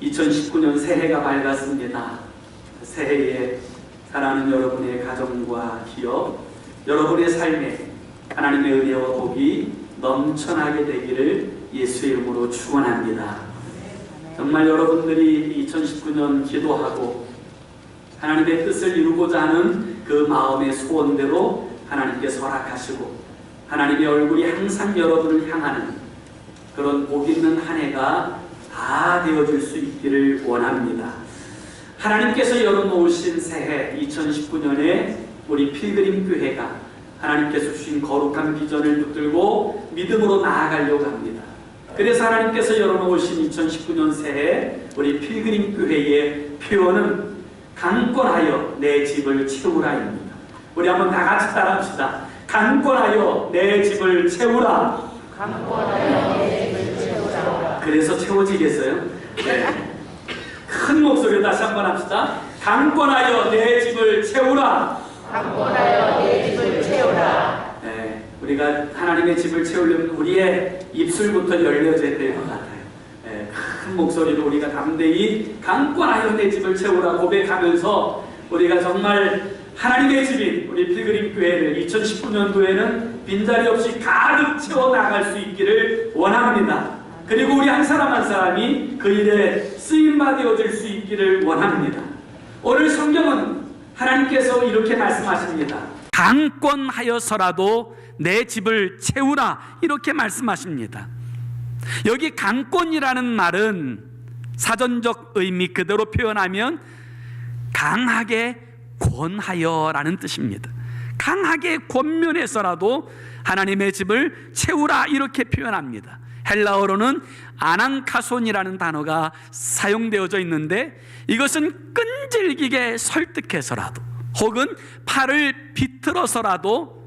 2019년 새해가 밝았습니다. 새해에 사랑하는 여러분의 가정과 기업, 여러분의 삶에 하나님의 은혜와 복이 넘쳐나게 되기를 예수의 이름으로 축원합니다. 정말 여러분들이 2019년 기도하고 하나님의 뜻을 이루고자 하는 그 마음의 소원대로 하나님께서 허락하시고 하나님의 얼굴이 항상 여러분을 향하는 그런 복 있는 한 해가 다 되어질 수 있기를 원합니다. 하나님께서 열어놓으신 새해 2019년에 우리 필그림 교회가 하나님께서 주신 거룩한 비전을 붙들고 믿음으로 나아가려고 합니다. 그래서 하나님께서 열어놓으신 2019년 새해 우리 필그림 교회의 표현은 강권하여 내 집을 채우라입니다. 우리 한번 다 같이 따라합시다. 강권하여 내 집을 채우라. 강권하여 내 집을 채우라. 그래서 채워지겠어요? 네. 큰 목소리로 다시 한번 합시다. 강권하여 내 집을 채우라. 강권하여 내 집을 채우라. 네, 우리가 하나님의 집을 채우려면 우리의 입술부터 열려져야 될 것 같아요. 네, 큰 목소리로 우리가 담대히 강권하여 내 집을 채우라 고백하면서 우리가 정말 하나님의 집인 우리 필그림 교회를 2019년도에는 빈자리 없이 가득 채워 나갈 수 있기를 원합니다. 그리고 우리 한 사람 한 사람이 그 일에 쓰임받아질 수 있기를 원합니다. 오늘 성경은 하나님께서 이렇게 말씀하십니다. 강권하여서라도 내 집을 채우라, 이렇게 말씀하십니다. 여기 강권이라는 말은 사전적 의미 그대로 표현하면 강하게 권하여라는 뜻입니다. 강하게 권면해서라도 하나님의 집을 채우라, 이렇게 표현합니다. 헬라어로는 아낭카손이라는 단어가 사용되어져 있는데 이것은 끈질기게 설득해서라도 혹은 팔을 비틀어서라도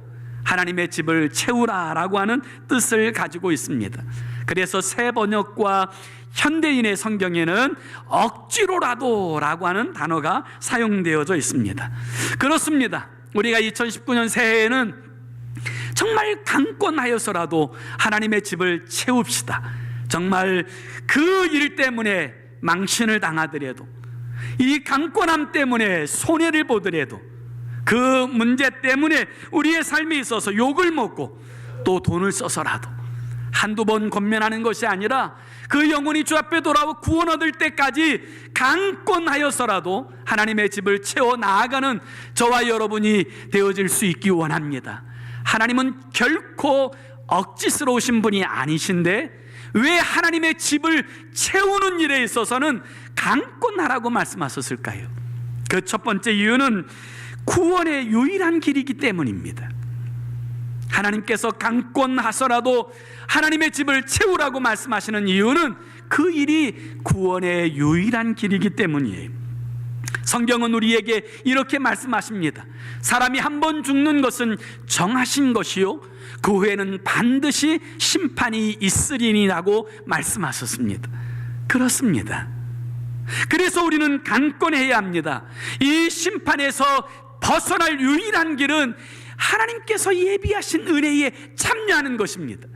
하나님의 집을 채우라라고 하는 뜻을 가지고 있습니다. 그래서 새 번역과 현대인의 성경에는 억지로라도 라고 하는 단어가 사용되어져 있습니다. 그렇습니다. 우리가 2019년 새해에는 정말 강권하여서라도 하나님의 집을 채웁시다. 정말 그 일 때문에 망신을 당하더라도, 이 강권함 때문에 손해를 보더라도, 그 문제 때문에 우리의 삶에 있어서 욕을 먹고 또 돈을 써서라도 한두 번 권면하는 것이 아니라 그 영혼이 주 앞에 돌아와 구원 얻을 때까지 강권하여서라도 하나님의 집을 채워 나아가는 저와 여러분이 되어질 수 있기 원합니다. 하나님은 결코 억지스러우신 분이 아니신데 왜 하나님의 집을 채우는 일에 있어서는 강권하라고 말씀하셨을까요? 그 첫 번째 이유는 구원의 유일한 길이기 때문입니다. 하나님께서 강권하서라도 하나님의 집을 채우라고 말씀하시는 이유는 그 일이 구원의 유일한 길이기 때문이에요. 성경은 우리에게 이렇게 말씀하십니다. 사람이 한 번 죽는 것은 정하신 것이요 그 후에는 반드시 심판이 있으리니라고 말씀하셨습니다. 그렇습니다. 그래서 우리는 강권해야 합니다. 이 심판에서 벗어날 유일한 길은 하나님께서 예비하신 은혜에 참여하는 것입니다.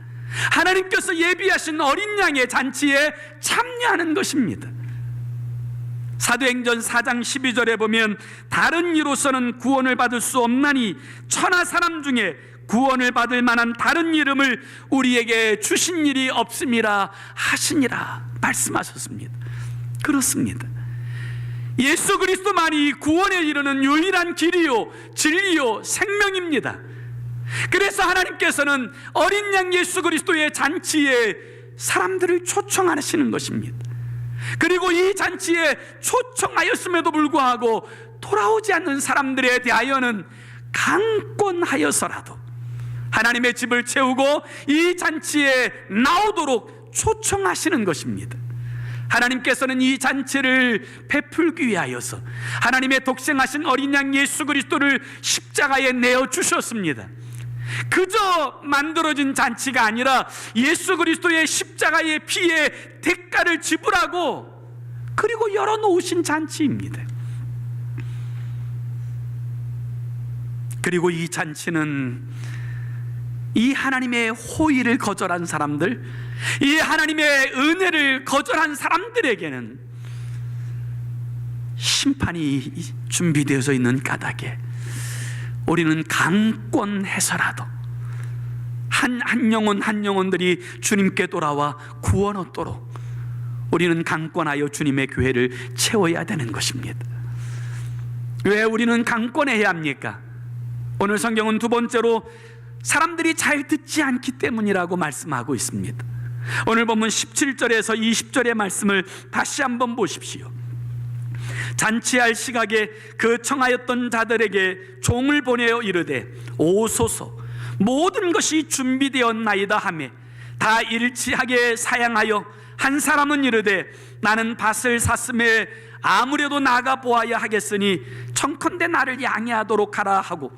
하나님께서 예비하신 어린 양의 잔치에 참여하는 것입니다. 사도행전 4장 12절에 보면 다른 이로서는 구원을 받을 수 없나니 천하 사람 중에 구원을 받을 만한 다른 이름을 우리에게 주신 일이 없음이라 하시니라 말씀하셨습니다. 그렇습니다. 예수 그리스도만이 구원에 이르는 유일한 길이요 진리요 생명입니다. 그래서 하나님께서는 어린 양 예수 그리스도의 잔치에 사람들을 초청하시는 것입니다. 그리고 이 잔치에 초청하였음에도 불구하고 돌아오지 않는 사람들에 대하여는 강권하여서라도 하나님의 집을 채우고 이 잔치에 나오도록 초청하시는 것입니다. 하나님께서는 이 잔치를 베풀기 위하여서 하나님의 독생하신 어린 양 예수 그리스도를 십자가에 내어주셨습니다. 그저 만들어진 잔치가 아니라 예수 그리스도의 십자가의 피의 대가를 지불하고 그리고 열어놓으신 잔치입니다. 그리고 이 잔치는 이 하나님의 호의를 거절한 사람들, 이 하나님의 은혜를 거절한 사람들에게는 심판이 준비되어져 있는 까닭에 우리는 강권해서라도 한 영혼 한 영혼들이 주님께 돌아와 구원 얻도록 우리는 강권하여 주님의 교회를 채워야 되는 것입니다. 왜 우리는 강권해야 합니까? 오늘 성경은 두 번째로 사람들이 잘 듣지 않기 때문이라고 말씀하고 있습니다. 오늘 본문 17절에서 20절의 말씀을 다시 한번 보십시오. 잔치할 시각에 그 청하였던 자들에게 종을 보내어 이르되 오소서, 모든 것이 준비되었나이다 하매 다 일치하게 사양하여 한 사람은 이르되 나는 밭을 샀음에 아무래도 나가 보아야 하겠으니 청컨대 나를 양해하도록 하라 하고,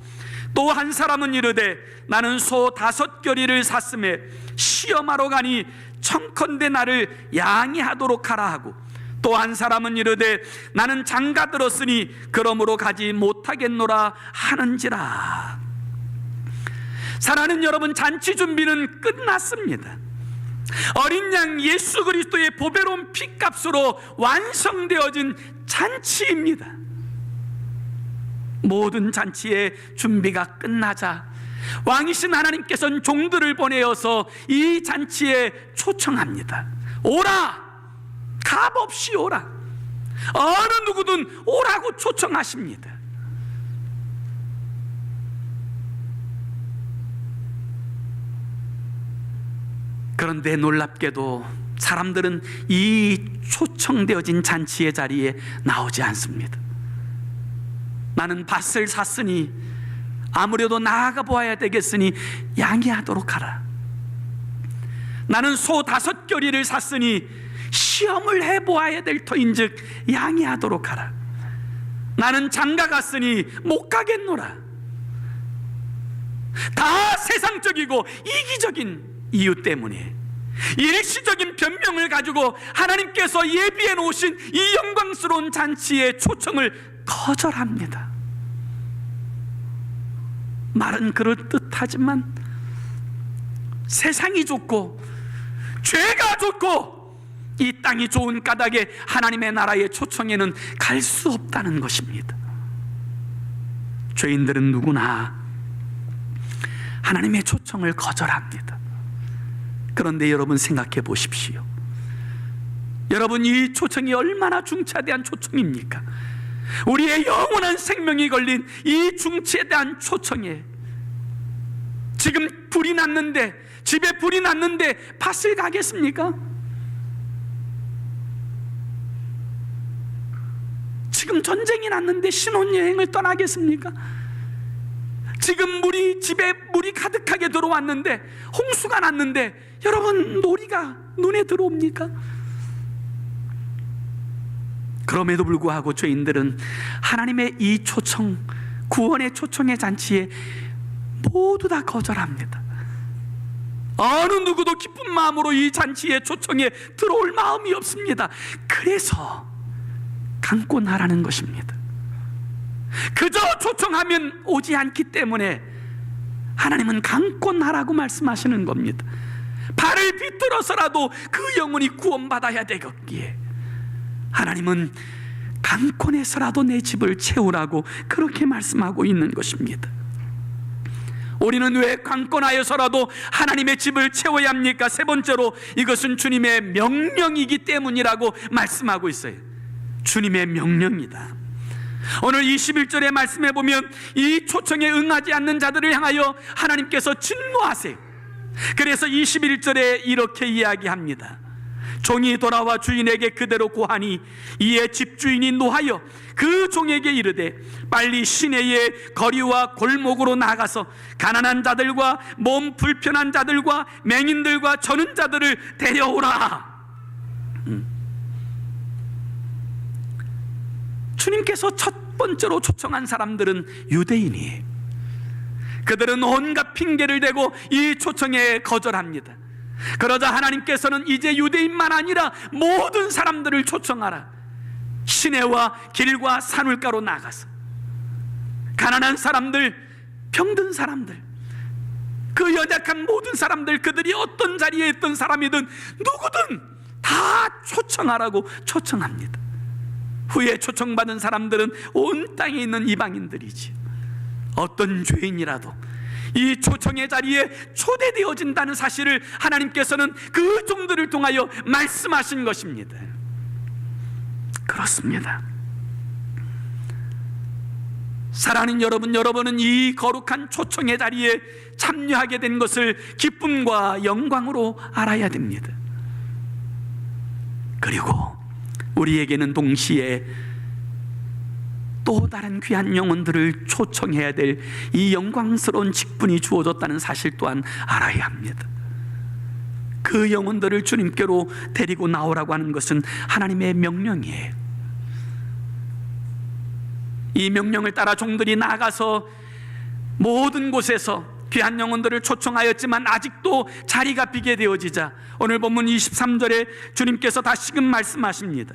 또 한 사람은 이르되 나는 소 5겨리를 샀음에 시험하러 가니 청컨대 나를 양해하도록 하라 하고, 또 한 사람은 이르되 나는 장가 들었으니 그러므로 가지 못하겠노라 하는지라. 사랑하는 여러분, 잔치 준비는 끝났습니다. 어린 양 예수 그리스도의 보배로운 피값으로 완성되어진 잔치입니다. 모든 잔치의 준비가 끝나자 왕이신 하나님께서는 종들을 보내어서 이 잔치에 초청합니다. 오라! 값없이 오라. 어느 누구든 오라고 초청하십니다. 그런데 놀랍게도 사람들은 이 초청되어진 잔치의 자리에 나오지 않습니다. 나는 밭을 샀으니 아무래도 나아가 보아야 되겠으니 양해하도록 하라. 나는 소 5겨리를 샀으니 시험을 해보아야 될 터인즉 양해하도록 하라. 나는 장가 갔으니 못 가겠노라. 다 세상적이고 이기적인 이유 때문에 일시적인 변명을 가지고 하나님께서 예비해 놓으신 이 영광스러운 잔치의 초청을 거절합니다. 말은 그럴듯하지만 세상이 좋고 죄가 좋고 이 땅이 좋은 까닭에 하나님의 나라의 초청에는 갈 수 없다는 것입니다. 죄인들은 누구나 하나님의 초청을 거절합니다. 그런데 여러분 생각해 보십시오. 여러분, 이 초청이 얼마나 중차대한 초청입니까? 우리의 영원한 생명이 걸린 이 중차대한 초청에 지금 불이 났는데, 집에 불이 났는데 밭을 가겠습니까? 지금 전쟁이 났는데 신혼여행을 떠나겠습니까? 지금 집에 물이 가득하게 들어왔는데, 홍수가 났는데 여러분 놀이가 눈에 들어옵니까? 그럼에도 불구하고 죄인들은 하나님의 이 초청, 구원의 초청의 잔치에 모두 다 거절합니다. 어느 누구도 기쁜 마음으로 이 잔치의 초청에 들어올 마음이 없습니다. 그래서 강권하라는 것입니다. 그저 초청하면 오지 않기 때문에 하나님은 강권하라고 말씀하시는 겁니다. 발을 비틀어서라도 그 영혼이 구원받아야 되겠기에 하나님은 강권해서라도 내 집을 채우라고 그렇게 말씀하고 있는 것입니다. 우리는 왜 강권하여서라도 하나님의 집을 채워야 합니까? 세 번째로 이것은 주님의 명령이기 때문이라고 말씀하고 있어요. 주님의 명령이다. 오늘 21절의 말씀에 보면 이 초청에 응하지 않는 자들을 향하여 하나님께서 진노하세요. 그래서 21절에 이렇게 이야기합니다. 종이 돌아와 주인에게 그대로 고하니 이에 집주인이 노하여 그 종에게 이르되 빨리 시내의 거리와 골목으로 나가서 가난한 자들과 몸 불편한 자들과 맹인들과 저는 자들을 데려오라. 주님께서 첫 번째로 초청한 사람들은 유대인이에요. 그들은 온갖 핑계를 대고 이 초청에 거절합니다. 그러자 하나님께서는 이제 유대인만 아니라 모든 사람들을 초청하라. 시내와 길과 산울가로 나가서 가난한 사람들, 병든 사람들, 그 연약한 모든 사람들, 그들이 어떤 자리에 있던 사람이든 누구든 다 초청하라고 초청합니다. 후에 초청받은 사람들은 온 땅에 있는 이방인들이지. 어떤 죄인이라도 이 초청의 자리에 초대되어진다는 사실을 하나님께서는 그 종들을 통하여 말씀하신 것입니다. 그렇습니다. 사랑하는 여러분, 여러분은 이 거룩한 초청의 자리에 참여하게 된 것을 기쁨과 영광으로 알아야 됩니다. 그리고 우리에게는 동시에 또 다른 귀한 영혼들을 초청해야 될 이 영광스러운 직분이 주어졌다는 사실 또한 알아야 합니다. 그 영혼들을 주님께로 데리고 나오라고 하는 것은 하나님의 명령이에요. 이 명령을 따라 종들이 나가서 모든 곳에서 귀한 영혼들을 초청하였지만 아직도 자리가 비게 되어지자 오늘 본문 23절에 주님께서 다시금 말씀하십니다.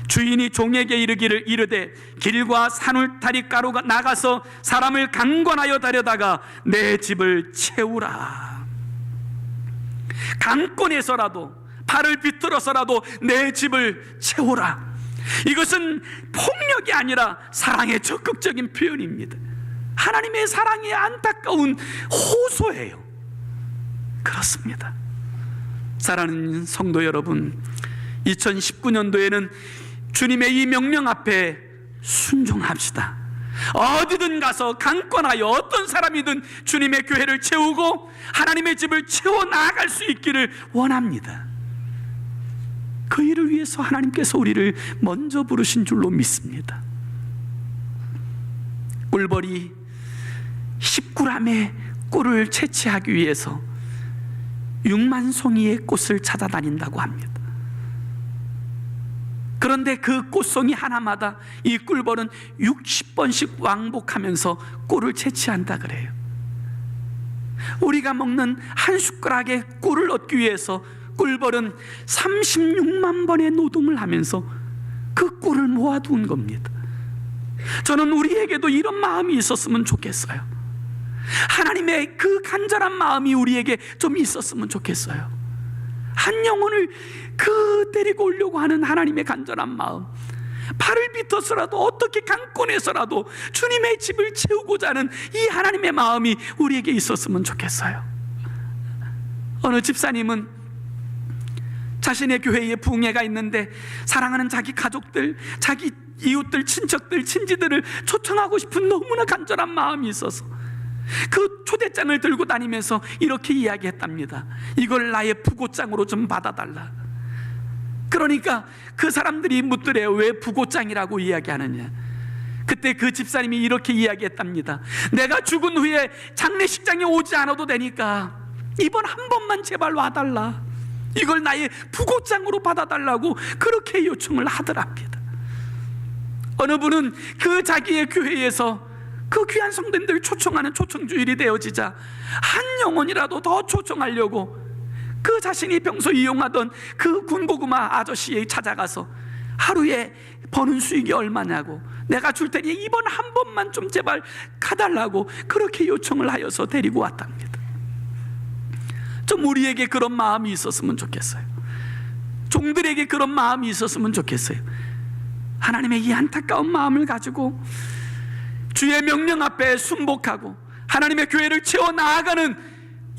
주인이 종에게 이르되 길과 산울타리가로 나가서 사람을 강권하여 다려다가 내 집을 채우라. 강권해서라도, 발을 비틀어서라도 내 집을 채우라. 이것은 폭력이 아니라 사랑의 적극적인 표현입니다. 하나님의 사랑의 안타까운 호소예요. 그렇습니다. 사랑하는 성도 여러분, 2019년도에는 주님의 이 명령 앞에 순종합시다. 어디든 가서 강권하여 어떤 사람이든 주님의 교회를 채우고 하나님의 집을 채워 나아갈 수 있기를 원합니다. 그 일을 위해서 하나님께서 우리를 먼저 부르신 줄로 믿습니다. 꿀벌이 10g의 꿀을 채취하기 위해서 6만 송이의 꽃을 찾아다닌다고 합니다. 그런데 그 꽃송이 하나마다 이 꿀벌은 60번씩 왕복하면서 꿀을 채취한다 그래요. 우리가 먹는 한 숟가락의 꿀을 얻기 위해서 꿀벌은 36만 번의 노동을 하면서 그 꿀을 모아둔 겁니다. 저는 우리에게도 이런 마음이 있었으면 좋겠어요. 하나님의 그 간절한 마음이 우리에게 좀 있었으면 좋겠어요. 한 영혼을 데리고 오려고 하는 하나님의 간절한 마음, 발을 비터서라도 어떻게 강권해서라도 주님의 집을 채우고자 하는 이 하나님의 마음이 우리에게 있었으면 좋겠어요. 어느 집사님은 자신의 교회에 부흥회가 있는데 사랑하는 자기 가족들, 자기 이웃들, 친척들, 친지들을 초청하고 싶은 너무나 간절한 마음이 있어서 그 초대장을 들고 다니면서 이렇게 이야기했답니다. 이걸 나의 부고장으로 좀 받아달라. 그러니까 그 사람들이 묻더래요. 왜 부고장이라고 이야기하느냐. 그때 그 집사님이 이렇게 이야기했답니다. 내가 죽은 후에 장례식장에 오지 않아도 되니까 이번 한 번만 제발 와달라. 이걸 나의 부고장으로 받아달라고 그렇게 요청을 하더랍니다. 어느 분은 그 자기의 교회에서 그 귀한 성도님들 초청하는 초청주일이 되어지자 한 영혼이라도 더 초청하려고 그 자신이 평소 이용하던 그 군고구마 아저씨에 찾아가서 하루에 버는 수익이 얼마냐고, 내가 줄 테니 이번 한 번만 좀 제발 가달라고 그렇게 요청을 하여서 데리고 왔답니다. 좀 우리에게 그런 마음이 있었으면 좋겠어요. 종들에게 그런 마음이 있었으면 좋겠어요. 하나님의 이 안타까운 마음을 가지고 주의 명령 앞에 순복하고 하나님의 교회를 채워 나아가는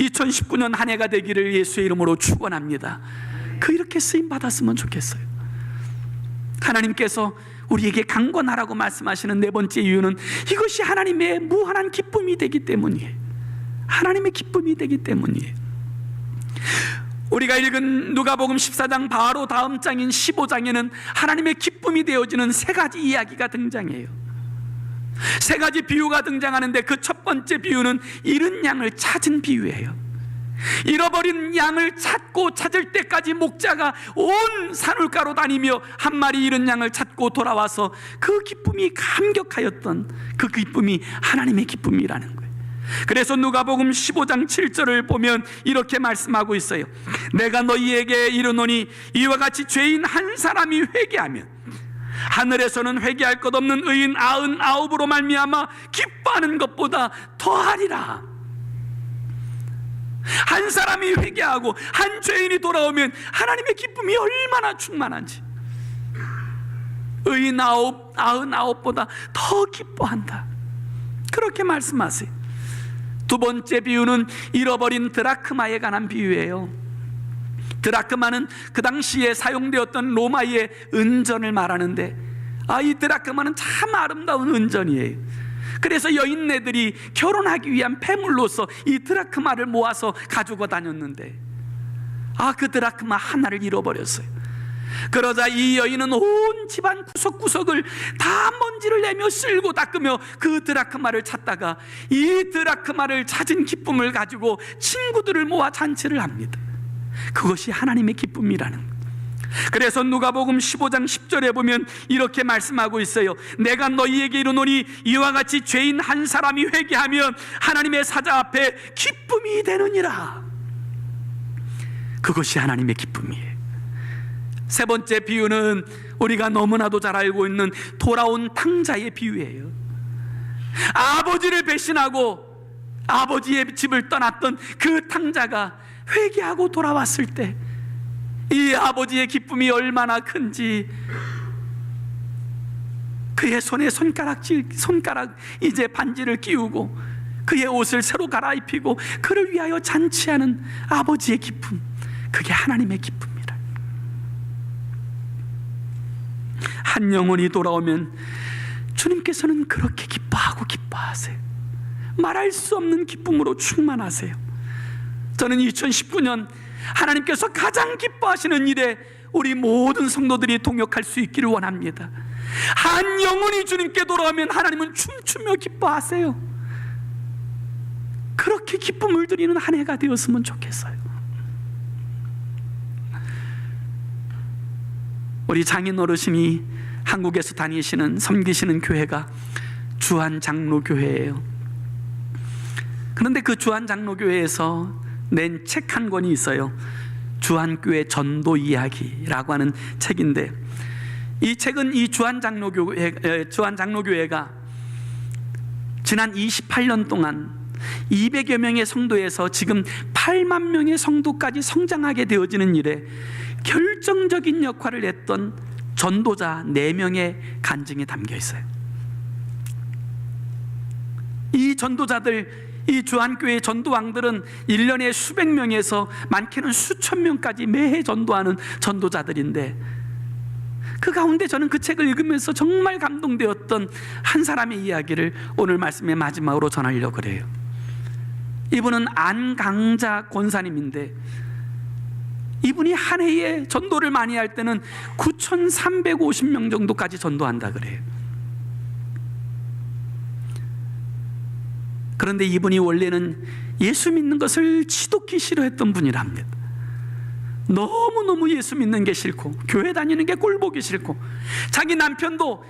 2019년 한 해가 되기를 예수의 이름으로 축원합니다. 이렇게 쓰임 받았으면 좋겠어요. 하나님께서 우리에게 강권하라고 말씀하시는 네 번째 이유는 이것이 하나님의 무한한 기쁨이 되기 때문이에요. 하나님의 기쁨이 되기 때문이에요. 우리가 읽은 누가복음 14장 바로 다음 장인 15장에는 하나님의 기쁨이 되어지는 세 가지 이야기가 등장해요. 세 가지 비유가 등장하는데 그 첫 번째 비유는 잃은 양을 찾은 비유예요. 잃어버린 양을 찾고 찾을 때까지 목자가 온 산울가로 다니며 한 마리 잃은 양을 찾고 돌아와서 그 기쁨이 감격하였던 그 기쁨이 하나님의 기쁨이라는 거예요. 그래서 누가복음 15장 7절을 보면 이렇게 말씀하고 있어요. 내가 너희에게 이르노니 이와 같이 죄인 한 사람이 회개하면 하늘에서는 회개할 것 없는 의인 99으로 말미암아 기뻐하는 것보다 더하리라. 한 사람이 회개하고 한 죄인이 돌아오면 하나님의 기쁨이 얼마나 충만한지. 의인 그의 99보다 더 기뻐한다. 그렇게 말씀하세요. 두 번째 비유는 잃어버린 드라크마에 관한 비유예요. 드라크마는 그 당시에 사용되었던 로마의 은전을 말하는데, 이 드라크마는 참 아름다운 은전이에요. 그래서 여인네들이 결혼하기 위한 폐물로서 이 드라크마를 모아서 가지고 다녔는데, 그 드라크마 하나를 잃어버렸어요. 그러자 이 여인은 온 집안 구석구석을 다 먼지를 내며 쓸고 닦으며 그 드라크마를 찾다가 이 드라크마를 찾은 기쁨을 가지고 친구들을 모아 잔치를 합니다. 그것이 하나님의 기쁨이라는 거예요. 그래서 누가복음 15장 10절에 보면 이렇게 말씀하고 있어요. 내가 너희에게 이르노니 이와 같이 죄인 한 사람이 회개하면 하나님의 사자 앞에 기쁨이 되느니라. 그것이 하나님의 기쁨이에요. 세 번째 비유는 우리가 너무나도 잘 알고 있는 돌아온 탕자의 비유예요. 아버지를 배신하고 아버지의 집을 떠났던 그 탕자가 회개하고 돌아왔을 때 이 아버지의 기쁨이 얼마나 큰지, 그의 손에 손가락 이제 반지를 끼우고 그의 옷을 새로 갈아입히고 그를 위하여 잔치하는 아버지의 기쁨, 그게 하나님의 기쁨이라. 한 영혼이 돌아오면 주님께서는 그렇게 기뻐하세요. 말할 수 없는 기쁨으로 충만하세요. 저는 2019년 하나님께서 가장 기뻐하시는 일에 우리 모든 성도들이 동역할 수 있기를 원합니다. 한 영혼이 주님께 돌아오면 하나님은 춤추며 기뻐하세요. 그렇게 기쁨을 드리는 한 해가 되었으면 좋겠어요. 우리 장인 어르신이 한국에서 섬기시는 교회가 주한장로교회예요. 그런데 그 주한장로교회에서 낸 책 한 권이 있어요. 주한교회 전도 이야기라고 하는 책인데, 이 책은 이 주한장로교회가 지난 28년 동안 200여 명의 성도에서 지금 8만 명의 성도까지 성장하게 되어지는 일에 결정적인 역할을 했던 전도자 4명의 간증이 담겨 있어요. 이 전도자들, 이 주한교회 전도왕들은 1년에 수백 명에서 많게는 수천 명까지 매해 전도하는 전도자들인데, 그 가운데 저는 그 책을 읽으면서 정말 감동되었던 한 사람의 이야기를 오늘 말씀의 마지막으로 전하려고 그래요. 이분은 안강자 권사님인데, 이분이 한 해에 전도를 많이 할 때는 9,350명 정도까지 전도한다 그래요. 그런데 이분이 원래는 예수 믿는 것을 지독히 싫어했던 분이랍니다. 너무너무 예수 믿는 게 싫고 교회 다니는 게 꼴보기 싫고, 자기 남편도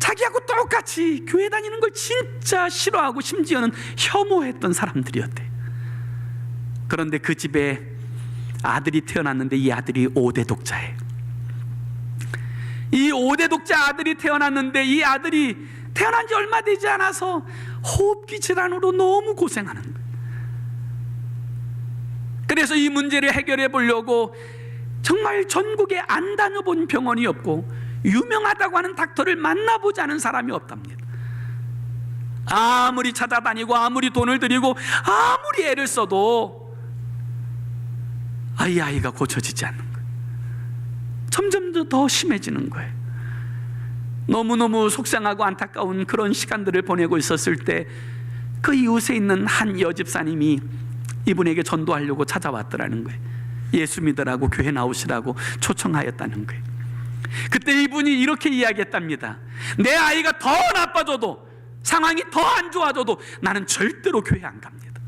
자기하고 똑같이 교회 다니는 걸 진짜 싫어하고 심지어는 혐오했던 사람들이었대. 그런데 그 집에 아들이 태어났는데 이 아들이 5대 독자예요. 이 5대 독자 아들이 태어났는데 이 아들이 태어난 지 얼마 되지 않아서 호흡기 질환으로 너무 고생하는 거예요. 그래서 이 문제를 해결해 보려고 정말 전국에 안 다녀본 병원이 없고 유명하다고 하는 닥터를 만나보지 않은 사람이 없답니다. 아무리 찾아다니고 아무리 돈을 들이고 아무리 애를 써도 이 아이가 고쳐지지 않는 거예요. 점점 더 심해지는 거예요. 너무너무 속상하고 안타까운 그런 시간들을 보내고 있었을 때 그 이웃에 있는 한 여집사님이 이분에게 전도하려고 찾아왔더라는 거예요. 예수 믿으라고 교회 나오시라고 초청하였다는 거예요. 그때 이분이 이렇게 이야기했답니다. 내 아이가 더 나빠져도, 상황이 더 안 좋아져도 나는 절대로 교회 안 갑니다.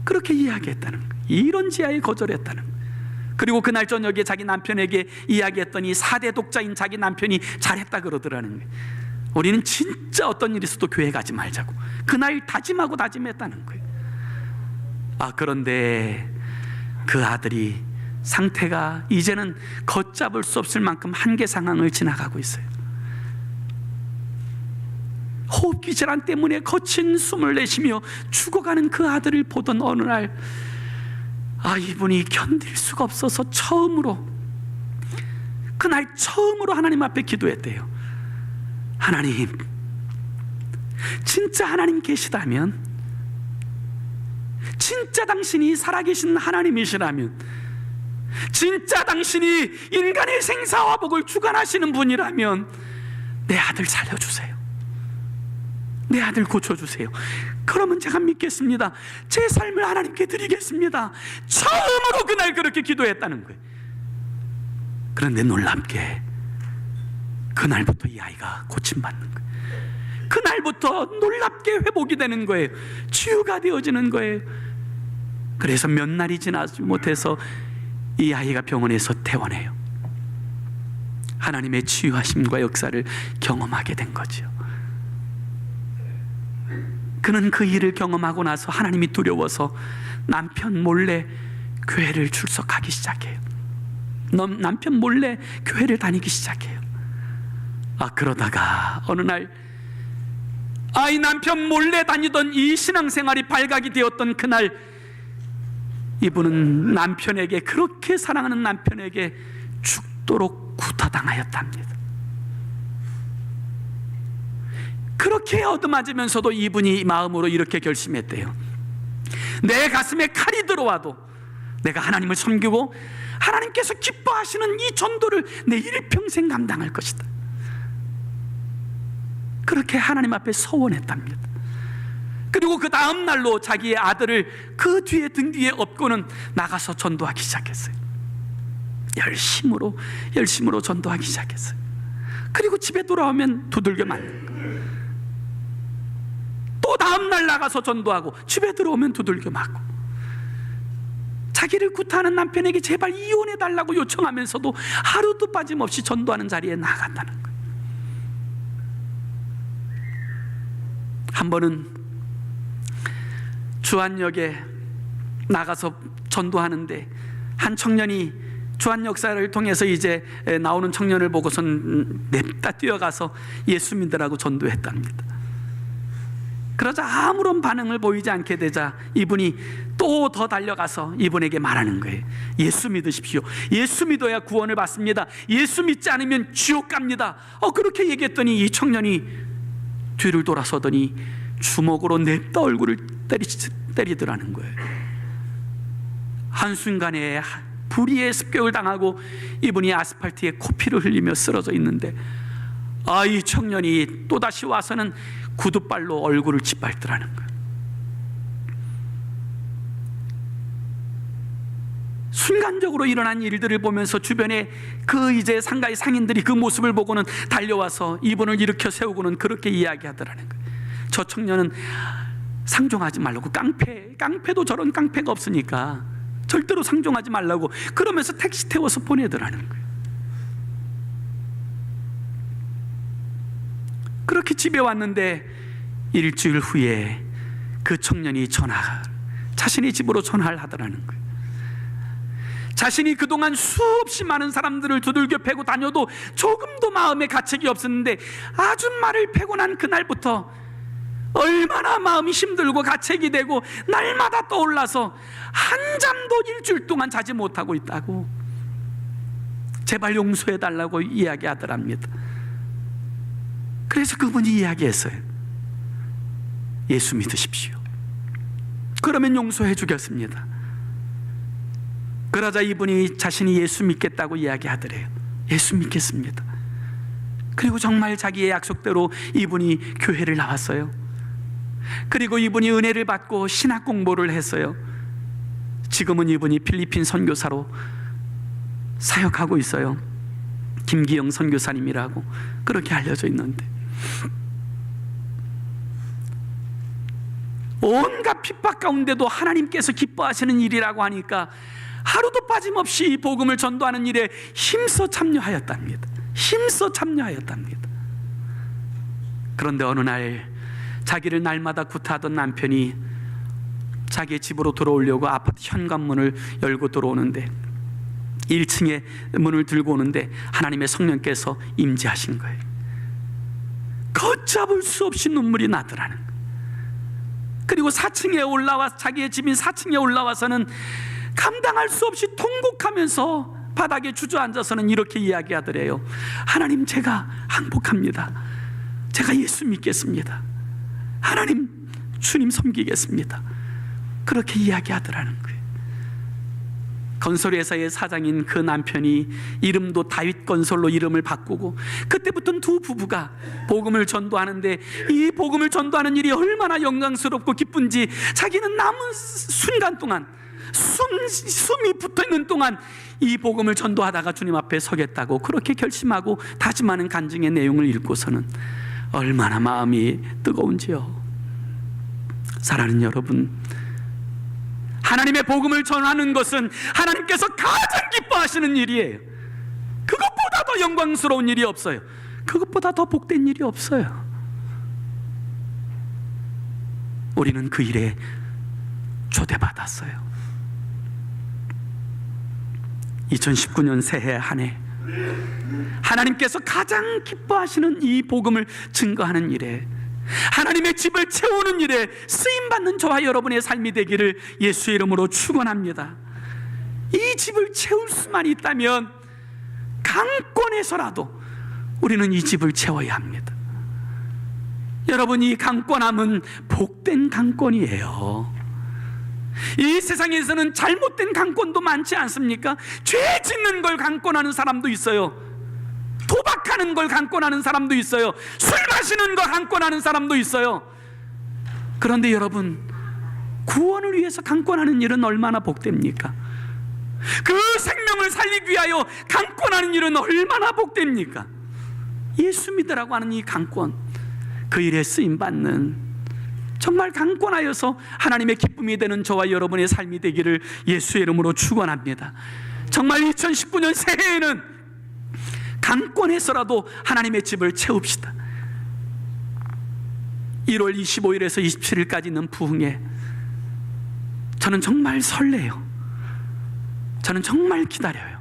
그렇게 이야기했다는 거예요. 이런 지하에 거절했다는 거예요. 그리고 그날 저녁에 자기 남편에게 이야기했더니 4대 독자인 자기 남편이 잘했다 그러더라는 거예요. 우리는 진짜 어떤 일이 있어도 교회 가지 말자고 그날 다짐하고 다짐했다는 거예요. 그런데 그 아들이 상태가 이제는 걷잡을 수 없을 만큼 한계 상황을 지나가고 있어요. 호흡기 질환 때문에 거친 숨을 내쉬며 죽어가는 그 아들을 보던 어느 날 이분이 견딜 수가 없어서 처음으로 그날 처음으로 하나님 앞에 기도했대요. 하나님, 진짜 하나님 계시다면, 진짜 당신이 살아계신 하나님이시라면, 진짜 당신이 인간의 생사와 복을 주관하시는 분이라면 내 아들 살려주세요. 내 아들 고쳐주세요. 그러면 제가 믿겠습니다. 제 삶을 하나님께 드리겠습니다. 처음으로 그날 그렇게 기도했다는 거예요. 그런데 놀랍게 그날부터 이 아이가 고침받는 거예요. 그날부터 놀랍게 회복이 되는 거예요. 치유가 되어지는 거예요. 그래서 몇 날이 지나지 못해서 이 아이가 병원에서 퇴원해요. 하나님의 치유하심과 역사를 경험하게 된 거죠. 그는 그 일을 경험하고 나서 하나님이 두려워서 남편 몰래 교회를 출석하기 시작해요. 남편 몰래 교회를 다니기 시작해요. 그러다가 어느 날 이 남편 몰래 다니던 이 신앙생활이 발각이 되었던 그날, 이분은 남편에게, 그렇게 사랑하는 남편에게 죽도록 구타당하였답니다. 그렇게 얻어맞으면서도 이분이 마음으로 이렇게 결심했대요. 내 가슴에 칼이 들어와도 내가 하나님을 섬기고 하나님께서 기뻐하시는 이 전도를 내 일평생 감당할 것이다. 그렇게 하나님 앞에 서원했답니다. 그리고 그 다음 날로 자기의 아들을 그 뒤에 등 뒤에 업고는 나가서 전도하기 시작했어요. 열심으로 전도하기 시작했어요. 그리고 집에 돌아오면 두들겨 맞는 거예요. 또 다음 날 나가서 전도하고 집에 들어오면 두들겨 맞고, 자기를 구타하는 남편에게 제발 이혼해달라고 요청하면서도 하루도 빠짐없이 전도하는 자리에 나간다는 거예요. 한 번은 주안역에 나가서 전도하는데 한 청년이 주안 역사를 통해서 이제 나오는 청년을 보고선 냅다 뛰어가서 예수 믿으라고 전도했답니다. 그러자 아무런 반응을 보이지 않게 되자 이분이 또 더 달려가서 이분에게 말하는 거예요. 예수 믿으십시오. 예수 믿어야 구원을 받습니다. 예수 믿지 않으면 지옥 갑니다. 그렇게 얘기했더니 이 청년이 뒤를 돌아서더니 주먹으로 냅다 얼굴을 때리더라는 거예요. 한순간에 불의의 습격을 당하고 이분이 아스팔트에 코피를 흘리며 쓰러져 있는데, 이 청년이 또다시 와서는 구두발로 얼굴을 짓밟더라는 거예요. 순간적으로 일어난 일들을 보면서 주변에 그 이제 상가의 상인들이 그 모습을 보고는 달려와서 이분을 일으켜 세우고는 그렇게 이야기하더라는 거예요. 저 청년은 상종하지 말라고, 깡패도 저런 깡패가 없으니까 절대로 상종하지 말라고 그러면서 택시 태워서 보내더라는 거예요. 그렇게 집에 왔는데 일주일 후에 그 청년이 자신의 집으로 전화를 하더라는 거예요. 자신이 그동안 수없이 많은 사람들을 두들겨 패고 다녀도 조금도 마음에 가책이 없었는데 아줌마를 패고 난 그날부터 얼마나 마음이 힘들고 가책이 되고 날마다 떠올라서 한잠도 일주일 동안 자지 못하고 있다고 제발 용서해달라고 이야기하더랍니다. 그래서 그분이 이야기했어요. 예수 믿으십시오. 그러면 용서해 주겠습니다. 그러자 이분이 자신이 예수 믿겠다고 이야기하더래요. 예수 믿겠습니다. 그리고 정말 자기의 약속대로 이분이 교회를 나왔어요. 그리고 이분이 은혜를 받고 신학 공부를 했어요. 지금은 이분이 필리핀 선교사로 사역하고 있어요. 김기영 선교사님이라고 그렇게 알려져 있는데, 온갖 핍박 가운데도 하나님께서 기뻐하시는 일이라고 하니까 하루도 빠짐없이 이 복음을 전도하는 일에 힘써 참여하였답니다. 그런데 어느 날 자기를 날마다 구타하던 남편이 자기의 집으로 들어오려고 아파트 현관문을 열고 들어오는데 1층에 문을 들고 오는데 하나님의 성령께서 임재하신 거예요. 걷잡을 수 없이 눈물이 나더라는 거예요. 그리고 4층에 자기의 집인 4층에 올라와서는 감당할 수 없이 통곡하면서 바닥에 주저앉아서는 이렇게 이야기하더래요. 하나님, 제가 항복합니다. 제가 예수 믿겠습니다. 하나님, 주님 섬기겠습니다. 그렇게 이야기하더라는 거예요. 건설회사의 사장인 그 남편이 이름도 다윗 건설로 이름을 바꾸고, 그때부터는 두 부부가 복음을 전도하는데, 이 복음을 전도하는 일이 얼마나 영광스럽고 기쁜지 자기는 남은 순간 동안, 숨이 붙어있는 동안 이 복음을 전도하다가 주님 앞에 서겠다고 그렇게 결심하고 다짐하는 간증의 내용을 읽고서는 얼마나 마음이 뜨거운지요. 사랑하는 여러분, 하나님의 복음을 전하는 것은 하나님께서 가장 기뻐하시는 일이에요. 그것보다 더 영광스러운 일이 없어요. 그것보다 더 복된 일이 없어요. 우리는 그 일에 초대받았어요. 2019년 새해 한 해, 하나님께서 가장 기뻐하시는 이 복음을 증거하는 일에, 하나님의 집을 채우는 일에 쓰임받는 저와 여러분의 삶이 되기를 예수의 이름으로 축원합니다. 이 집을 채울 수만 있다면 강권에서라도 우리는 이 집을 채워야 합니다. 여러분, 이 강권함은 복된 강권이에요. 이 세상에서는 잘못된 강권도 많지 않습니까? 죄 짓는 걸 강권하는 사람도 있어요. 도박하는 걸 강권하는 사람도 있어요. 술 마시는 걸 강권하는 사람도 있어요. 그런데 여러분, 구원을 위해서 강권하는 일은 얼마나 복됩니까? 그 생명을 살리기 위하여 강권하는 일은 얼마나 복됩니까? 예수 믿으라고 하는 이 강권, 그 일에 쓰임받는, 정말 강권하여서 하나님의 기쁨이 되는 저와 여러분의 삶이 되기를 예수의 이름으로 축원합니다. 정말 2019년 새해에는 강권해서라도 하나님의 집을 채웁시다. 1월 25일에서 27일까지 있는 부흥회, 저는 정말 설레요. 저는 정말 기다려요.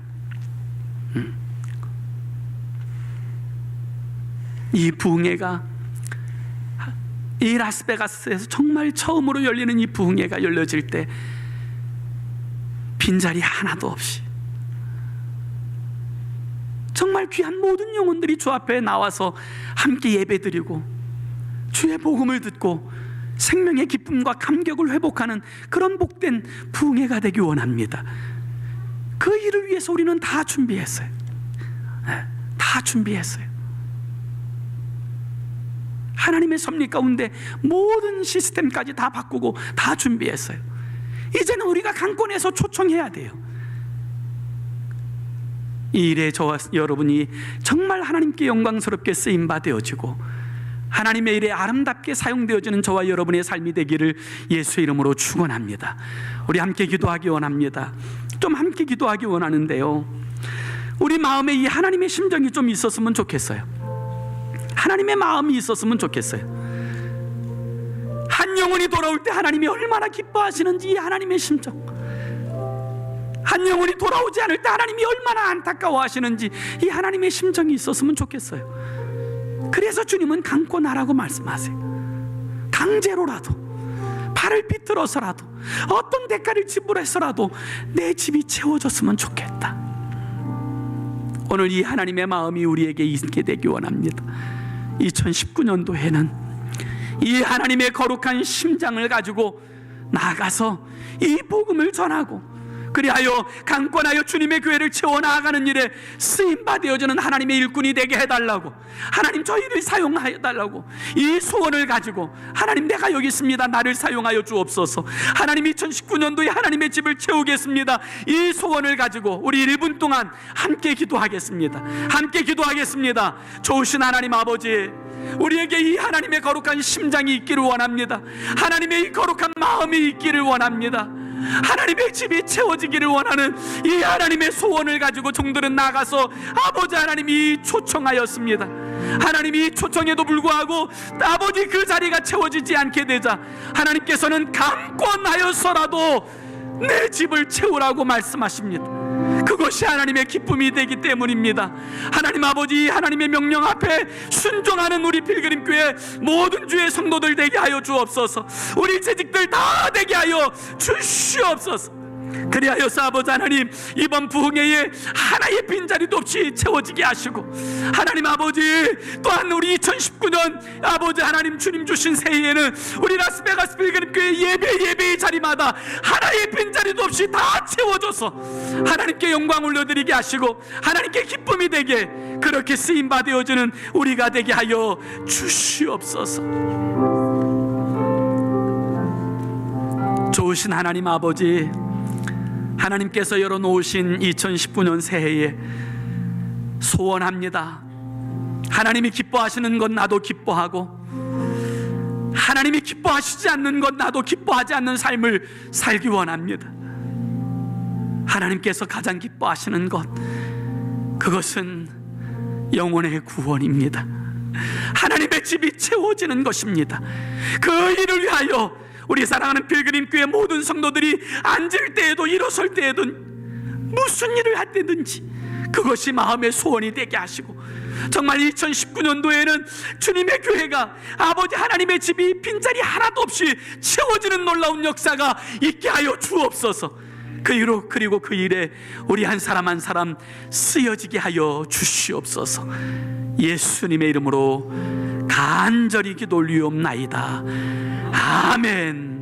이 부흥회가, 이 라스베가스에서 정말 처음으로 열리는 이 부흥회가 열려질 때 빈자리 하나도 없이 정말 귀한 모든 영혼들이 주 앞에 나와서 함께 예배드리고 주의 복음을 듣고 생명의 기쁨과 감격을 회복하는 그런 복된 부흥회가 되기 원합니다. 그 일을 위해서 우리는 다 준비했어요. 다 준비했어요. 하나님의 섭리 가운데 모든 시스템까지 다 바꾸고 다 준비했어요. 이제는 우리가 강권해서 초청해야 돼요. 이 일에 저와 여러분이 정말 하나님께 영광스럽게 쓰임받아지고 하나님의 일에 아름답게 사용되어지는 저와 여러분의 삶이 되기를 예수의 이름으로 축원합니다. 우리 함께 기도하기 원합니다. 좀 함께 기도하기 원하는데요, 우리 마음에 이 하나님의 심정이 좀 있었으면 좋겠어요. 하나님의 마음이 있었으면 좋겠어요. 한 영혼이 돌아올 때 하나님이 얼마나 기뻐하시는지, 이 하나님의 심정, 한 영혼이 돌아오지 않을 때 하나님이 얼마나 안타까워하시는지 이 하나님의 심정이 있었으면 좋겠어요. 그래서 주님은 강권하라고 말씀하세요. 강제로라도, 발을 비틀어서라도, 어떤 대가를 지불해서라도 내 집이 채워졌으면 좋겠다. 오늘 이 하나님의 마음이 우리에게 있게 되기 원합니다. 2019년도에는 이 하나님의 거룩한 심장을 가지고 나아가서 이 복음을 전하고, 그리하여 강권하여 주님의 교회를 채워나가는 일에 쓰임받아여지는 하나님의 일꾼이 되게 해달라고, 하나님 저희를 사용해달라고 이 소원을 가지고, 하나님 내가 여기 있습니다, 나를 사용하여 주옵소서, 하나님 2019년도에 하나님의 집을 채우겠습니다, 이 소원을 가지고 우리 1분 동안 함께 기도하겠습니다. 함께 기도하겠습니다. 좋으신 하나님 아버지, 우리에게 이 하나님의 거룩한 심장이 있기를 원합니다. 하나님의 이 거룩한 마음이 있기를 원합니다. 하나님의 집이 채워지기를 원하는 이 하나님의 소원을 가지고 종들은 나가서 아버지 하나님이 초청하였습니다. 하나님이 초청에도 불구하고 아버지 그 자리가 채워지지 않게 되자 하나님께서는 강권하여서라도 내 집을 채우라고 말씀하십니다. 그것이 하나님의 기쁨이 되기 때문입니다. 하나님 아버지, 하나님의 명령 앞에 순종하는 우리 필그림교회 모든 주의 성도들 되게 하여 주옵소서. 우리 재직들 다 되게 하여 주시옵소서. 그리하여서 아버지 하나님, 이번 부흥회에 하나의 빈자리도 없이 채워지게 하시고, 하나님 아버지, 또한 우리 2019년 아버지 하나님 주님 주신 새해에는 우리 라스베가스 빌그림교회 예배의 자리마다 하나의 빈자리도 없이 다 채워져서 하나님께 영광 올려드리게 하시고 하나님께 기쁨이 되게, 그렇게 쓰임받아여지는 우리가 되게 하여 주시옵소서. 좋으신 하나님 아버지, 하나님께서 열어놓으신 2019년 새해에 소원합니다. 하나님이 기뻐하시는 것 나도 기뻐하고, 하나님이 기뻐하시지 않는 것 나도 기뻐하지 않는 삶을 살기 원합니다. 하나님께서 가장 기뻐하시는 것, 그것은 영혼의 구원입니다. 하나님의 집이 채워지는 것입니다. 그 일을 위하여 우리 사랑하는 필그림교회 모든 성도들이 앉을 때에도 일어설 때에도 무슨 일을 할 때든지 그것이 마음의 소원이 되게 하시고, 정말 2019년도에는 주님의 교회가 아버지 하나님의 집이 빈자리 하나도 없이 채워지는 놀라운 역사가 있게 하여 주옵소서. 그리고 그 일에 우리 한 사람 한 사람 쓰여지게 하여 주시옵소서. 예수님의 이름으로 간절히 기도 올리옵나이다. 아멘.